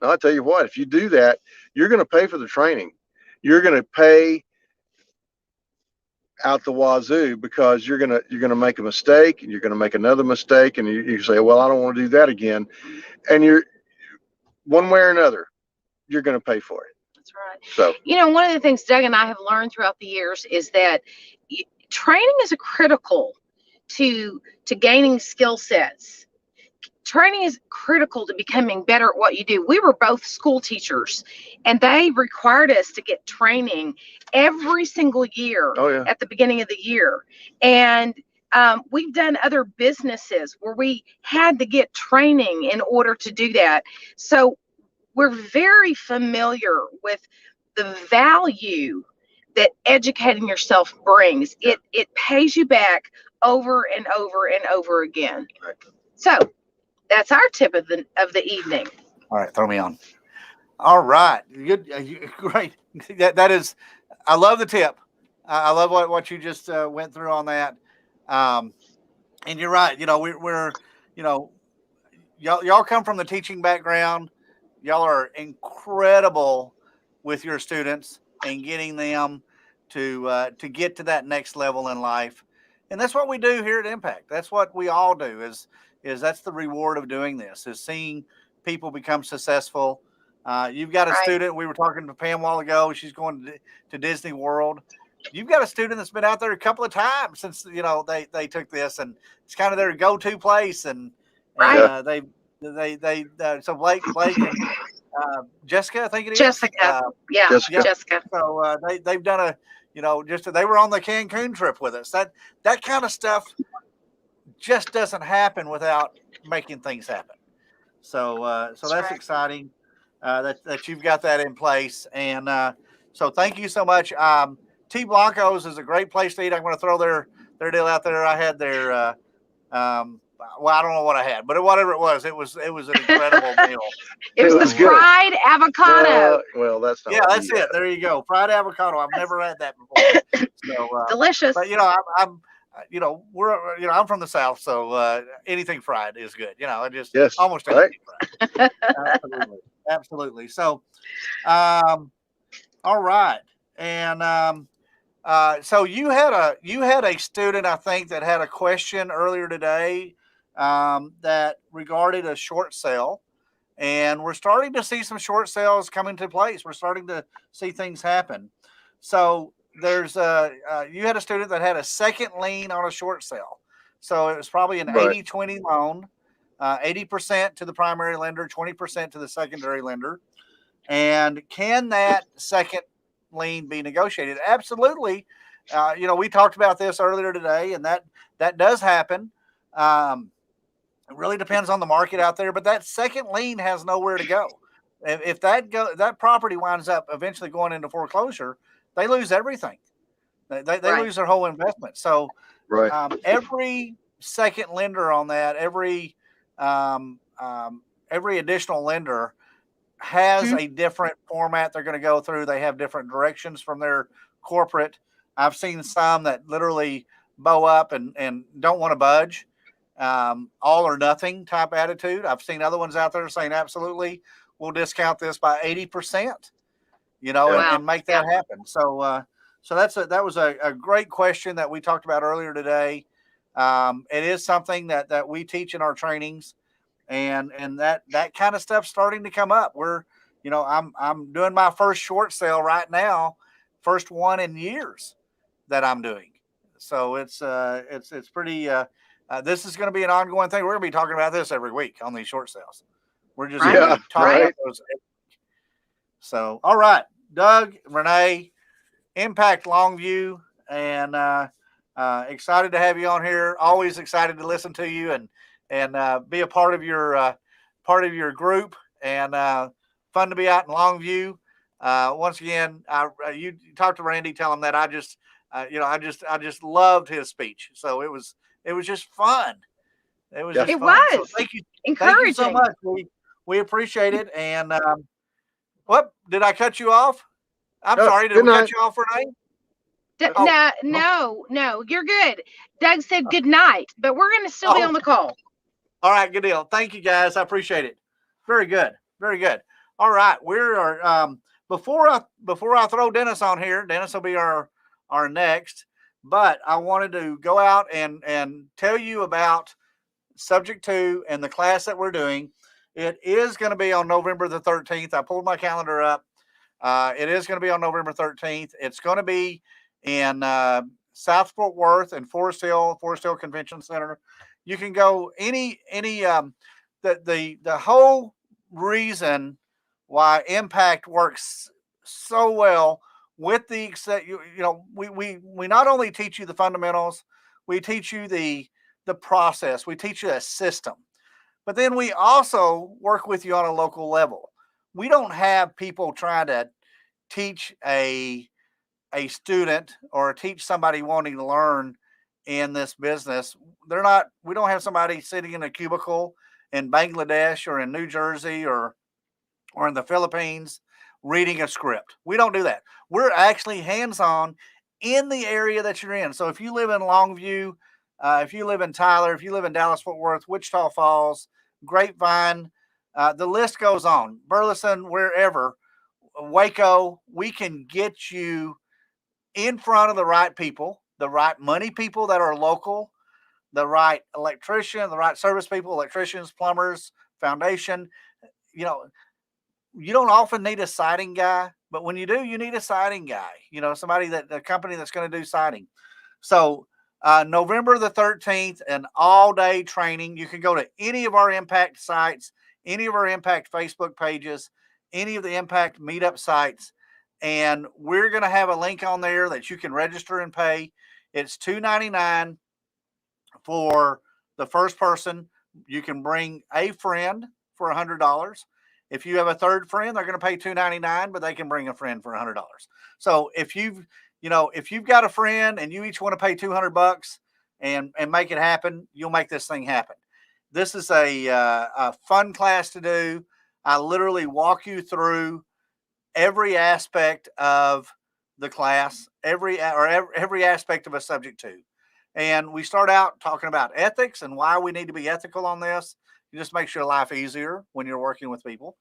No, I'll tell you what, if you do that, you're going to pay for the training. You're going to pay out the wazoo, because you're gonna make a mistake, and you're gonna make another mistake, and you say, well, I don't want to do that again, and you're, one way or another, you're gonna pay for it. That's right. So one of the things Doug and I have learned throughout the years is that training is critical to gaining skill sets. Training is critical to becoming better at what you do. We were both school teachers, and they required us to get training every single year at the beginning of the year. And we've done other businesses where we had to get training in order to do that. So we're very familiar with the value that educating yourself brings. It pays you back over and over and over again. Right. So that's our tip of the evening. All right, throw me on. All right, good, great. That is, I love the tip. I love what you just went through on that. And you're right. We're y'all come from the teaching background. Y'all are incredible with your students and getting them to get to that next level in life. And that's what we do here at Impact. That's what we all do is that's the reward of doing this, is seeing people become successful. You've got a Right. student, we were talking to Pam a while ago, she's going to Disney World. You've got a student that's been out there a couple of times since, they took this, and it's kind of their go-to place. And Right. so Blake and Jessica, I think it is. Jessica. Yeah. Jessica. Jessica. So they've done a, they were on the Cancun trip with us. That kind of stuff just doesn't happen without making things happen. So that's right. exciting that you've got that in place. And so thank you so much. T Blanco's is a great place to eat. I'm going to throw their deal out there. I had their well, I don't know what I had, but whatever it was an incredible meal. It was It was the good. fried avocado. Well, that's not. Yeah, that's it. There you go. Fried avocado. I've never had that before. So, Delicious. but I'm from the South, so anything fried is good. Yes, almost right. anything fried. Absolutely. So, all right, and so you had a student, I think, that had a question earlier today that regarded a short sale, and we're starting to see some short sales come into place. We're starting to see things happen. So there's you had a student that had a second lien on a short sale. So it was probably an Right. 80-20 loan, 80% to the primary lender, 20% to the secondary lender. And can that second lien be negotiated? Absolutely. We talked about this earlier today, and that does happen. It really depends on the market out there, but that second lien has nowhere to go. If that property winds up eventually going into foreclosure, they lose everything. They Right. lose their whole investment. So Right. every second lender on that, every additional lender has Mhm. a different format they're going to go through. They have different directions from their corporate. I've seen some that literally bow up and don't want to budge, all or nothing type attitude. I've seen other ones out there saying, absolutely, we'll discount this by 80%, Wow. and make that happen. So that was a great question that we talked about earlier today. It is something that we teach in our trainings, and that kind of stuff's starting to come up. I'm doing my first short sale right now, first one in years that I'm doing. So it's pretty. This is going to be an ongoing thing. We're going to be talking about this every week on these short sales. We're just Right. going Yeah, to talk right. about those. So, all right, Doug, Renee, Impact Longview, and excited to have you on here. Always excited to listen to you and be a part of your group, and fun to be out in Longview. Once again, you talk to Randy, tell him that I just loved his speech. So it was just fun. It was Yeah. just It fun. So was thank you encouraging. so much. We appreciate it. And what did I cut you off? I'm No, sorry. Did good we night. cut you off, Renee? No, you're good. Doug said good night, but we're going to still be on the call. All right, good deal. Thank you, guys. I appreciate it. Very good. Very good. All right, we're before I throw Dennis on here. Dennis will be our next. But I wanted to go out and tell you about Subject 2 and the class that we're doing. It is going to be on November the 13th. I pulled my calendar up. It is going to be on November 13th. It's going to be in South Fort Worth and Forest Hill Convention Center. You can go the whole reason why Impact works so well with we not only teach you the fundamentals, we teach you the process, we teach you a system, but then we also work with you on a local level. We don't have people trying to teach a student or teach somebody wanting to learn in this business. We don't have somebody sitting in a cubicle in Bangladesh or in New Jersey or in the Philippines reading a script. We don't do that. We're actually hands-on in the area that you're in. So if you live in Longview, if you live in Tyler, if you live in Dallas, Fort Worth, Wichita Falls, Grapevine, the list goes on, Burleson, wherever, Waco, we can get you in front of the right people the right money people that are local, the right electrician, the right service people, electricians, plumbers, foundation. You know, you don't often need a siding guy, but when you do, you need a siding guy, somebody a company that's going to do siding. So November the 13th, an all-day training. You can go to any of our Impact sites, any of our Impact Facebook pages, any of the Impact meetup sites, and we're going to have a link on there that you can register and pay. It's $2.99 for the first person. You can bring a friend for $100. If you have a third friend, they're going to pay $2.99, but they can bring a friend for $100. So if you've got a friend and you each want to pay $200 and make it happen, you'll make this thing happen. This is a fun class to do. I literally walk you through every aspect of the class, every aspect of a subject 2. And we start out talking about ethics and why we need to be ethical on this. It just makes your life easier when you're working with people.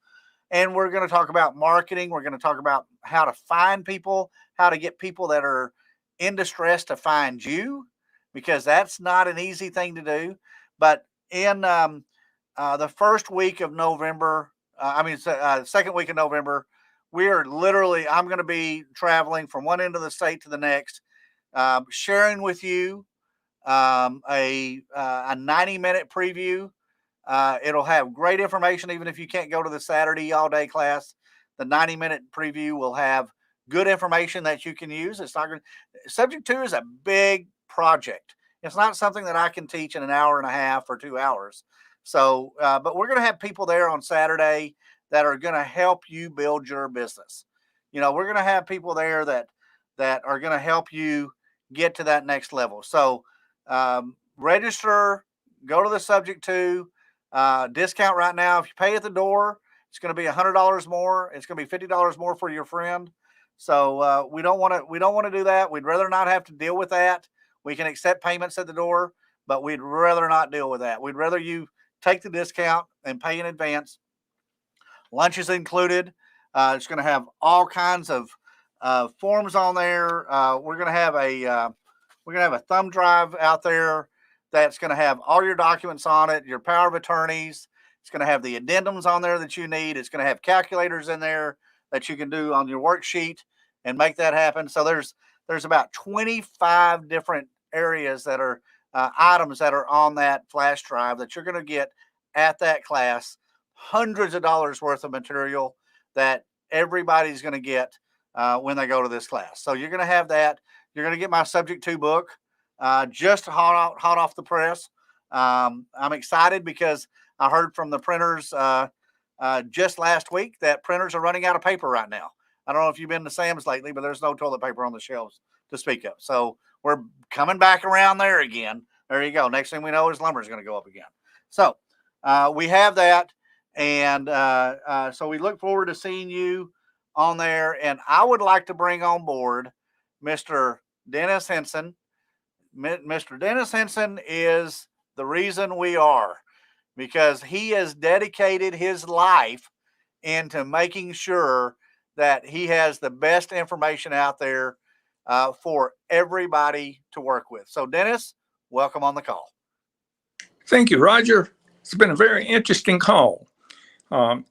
And we're going to talk about marketing. We're going to talk about how to find people, how to get people that are in distress to find you, because that's not an easy thing to do. But in the first week of November, second week of November, I'm going to be traveling from one end of the state to the next, sharing with you a 90-minute preview. It'll have great information, even if you can't go to the Saturday all-day class. The 90-minute preview will have good information that you can use. It's not going. Subject 2 is a big project. It's not something that I can teach in an hour and a half or 2 hours. So, but we're going to have people there on Saturday that are going to help you build your business. We're going to have people there that are going to help you get to that next level. So, register, go to the Subject 2. Discount right now. If you pay at the door, it's going to be $100 more. It's going to be $50 more for your friend. So we don't want to do that. We'd rather not have to deal with that. We can accept payments at the door, but we'd rather not deal with that. We'd rather you take the discount and pay in advance. Lunch is included. It's going to have all kinds of forms on there. We're going to have a thumb drive out there that's going to have all your documents on it, your power of attorneys. It's going to have the addendums on there that you need. It's going to have calculators in there that you can do on your worksheet and make that happen. So there's about 25 different areas that are items that are on that flash drive that you're going to get at that class. Hundreds of dollars worth of material that everybody's going to get when they go to this class. So you're going to have that. You're going to get my Subject 2 book, just hot off the press. I'm excited because I heard from the printers just last week that printers are running out of paper right now. I don't know if you've been to Sam's lately, but there's no toilet paper on the shelves to speak of. So we're coming back around there again. There you go. Next thing we know is lumber is going to go up again. So we have that. And so we look forward to seeing you on there. And I would like to bring on board Mr. Dennis Henson. Mr. Dennis Henson is the reason we are, because he has dedicated his life into making sure that he has the best information out there for everybody to work with. So Dennis, welcome on the call. Thank you, Roger. It's been a very interesting call. I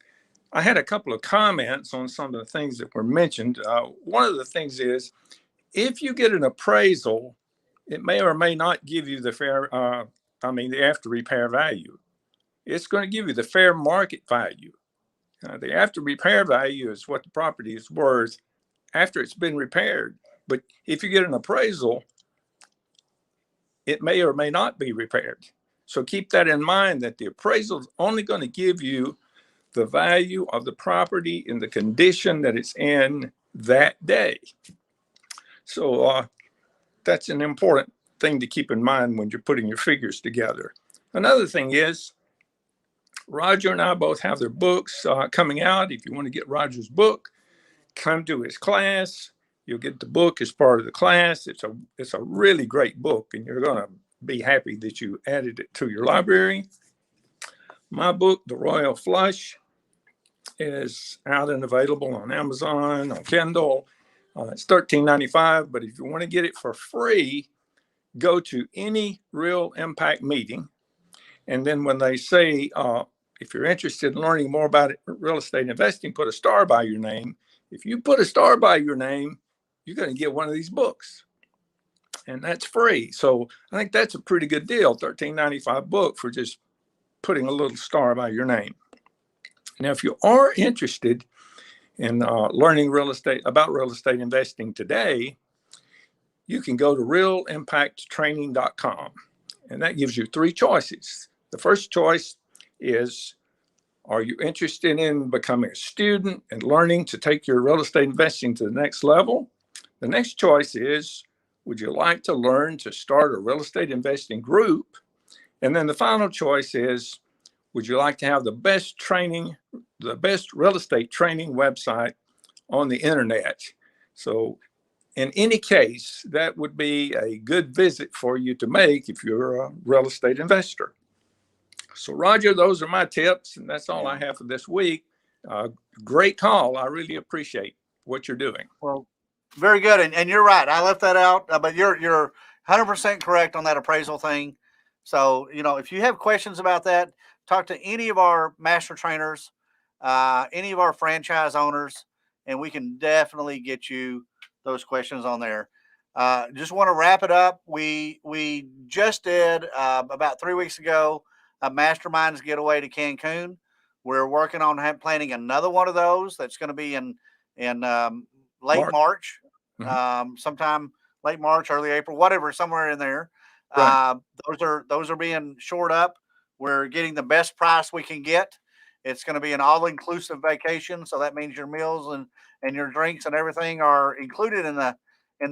had a couple of comments on some of the things that were mentioned. One of the things is, if you get an appraisal, it may or may not give you the the after repair value. It's going to give you the fair market value. The after repair value is what the property is worth after it's been repaired. But if you get an appraisal, it may or may not be repaired. So keep that in mind, that the appraisal is only going to give you the value of the property in the condition that it's in that day. So that's an important thing to keep in mind when you're putting your figures together. Another thing is, Roger and I both have their books coming out. If you want to get Roger's book, come to his class. You'll get the book as part of the class. It's a really great book, and you're going to be happy that you added it to your library. My book, The Royal Flush, is out and available on Amazon, on Kindle. It's $13.95, but if you want to get it for free, go to any real impact meeting. And then when they say, if you're interested in learning more about real estate investing, put a star by your name. If you put a star by your name, you're going to get one of these books. And that's free. So I think that's a pretty good deal, $13.95 book for just putting a little star by your name. Now, if you are interested in learning about real estate investing today, you can go to realimpacttraining.com. And that gives you 3 choices. The first choice is, are you interested in becoming a student and learning to take your real estate investing to the next level? The next choice is, would you like to learn to start a real estate investing group? And then the final choice is, would you like to have the best real estate training website on the internet? So in any case, that would be a good visit for you to make if you're a real estate investor. So Roger, those are my tips, and that's all I have for this week. Great call. I really appreciate what you're doing. Well, very good. And you're right. I left that out, but you're 100% correct on that appraisal thing. So, if you have questions about that, talk to any of our master trainers, any of our franchise owners, and we can definitely get you those questions on there. Just want to wrap it up. We just did about 3 weeks ago a masterminds getaway to Cancun. We're working on planning another one of those. That's going to be in late March, sometime late March, early April, whatever, somewhere in there. Right. Those are being shored up. We're getting the best price we can get. It's going to be an all-inclusive vacation, so that means your meals and your drinks and everything are included in the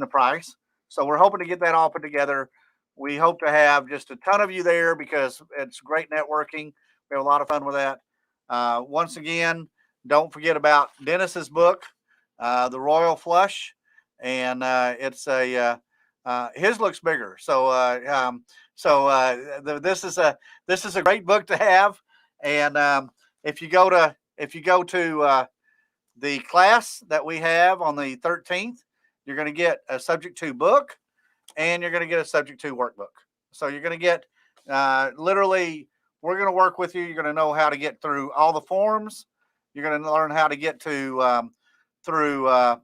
price. So we're hoping to get that all put together. We hope to have just a ton of you there because it's great networking. We have a lot of fun with that. Once again, don't forget about Dennis's book, The Royal Flush, and it's his looks bigger. So this is a great book to have. And if you go to the class that we have on the 13th, you're going to get a subject to book, and you're going to get a subject to workbook. So you're going to get literally, we're going to work with you. You're going to know how to get through all the forms. You're going to learn how to get to through all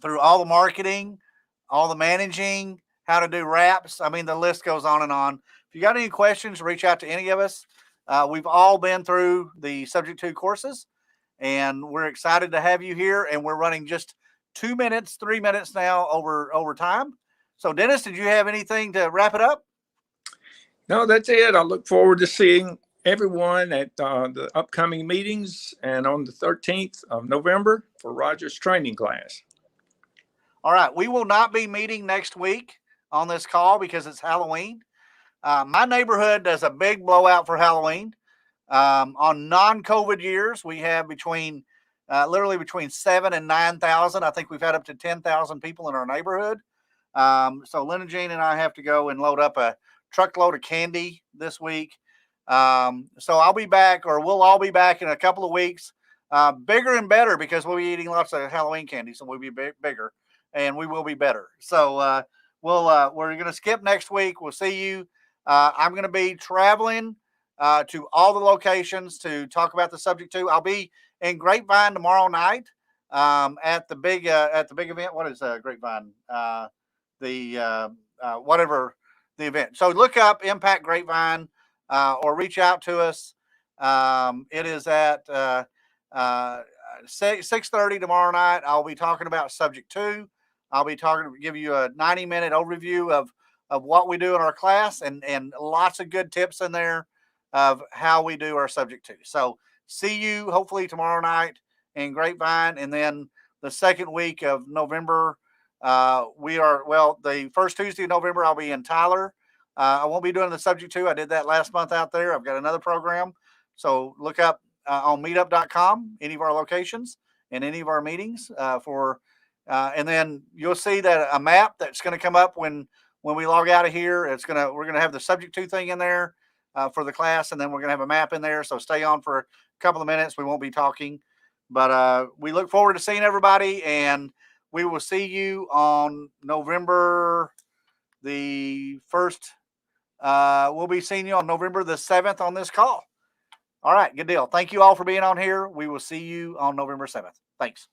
the marketing, all the managing, how to do wraps. I mean, the list goes on and on. If you got any questions, reach out to any of us. We've all been through the subject to courses, and we're excited to have you here. And we're running just 2 minutes, 3 minutes now over time. So, Dennis, did you have anything to wrap it up? No, that's it. I look forward to seeing everyone at the upcoming meetings and on the 13th of November for Roger's training class. All right. We will not be meeting next week on this call because it's Halloween. My neighborhood does a big blowout for Halloween. On non-COVID years, we have literally between 7,000 and 9,000. I think we've had up to 10,000 people in our neighborhood. So Lynn and Jean and I have to go and load up a truckload of candy this week. So I'll be back, or we'll all be back in a couple of weeks, bigger and better because we'll be eating lots of Halloween candy. So we'll be bigger and we will be better. So we're going to skip next week. We'll see you. I'm going to be traveling to all the locations to talk about the subject to. I'll be in Grapevine tomorrow night at the big event. What is Grapevine? Whatever the event. So look up Impact Grapevine or reach out to us. It is at 6:30 tomorrow night. I'll be talking about subject 2. I'll be give you a 90-minute overview of what we do in our class and lots of good tips in there of how we do our subject 2. So see you hopefully tomorrow night in Grapevine, and then the second week of November. The first Tuesday of November, I'll be in Tyler. I won't be doing the subject 2. I did that last month out there. I've got another program. So look up on MeetUp.com, any of our locations and any of our meetings and then you'll see that a map that's going to come up when we log out of here. We're going to have the subject 2 thing in there for the class. And then we're going to have a map in there. So stay on for a couple of minutes. We won't be talking, but we look forward to seeing everybody, and we will see you on November the first, we'll be seeing you on November the 7th on this call. All right, good deal. Thank you all for being on here. We will see you on November 7th. Thanks.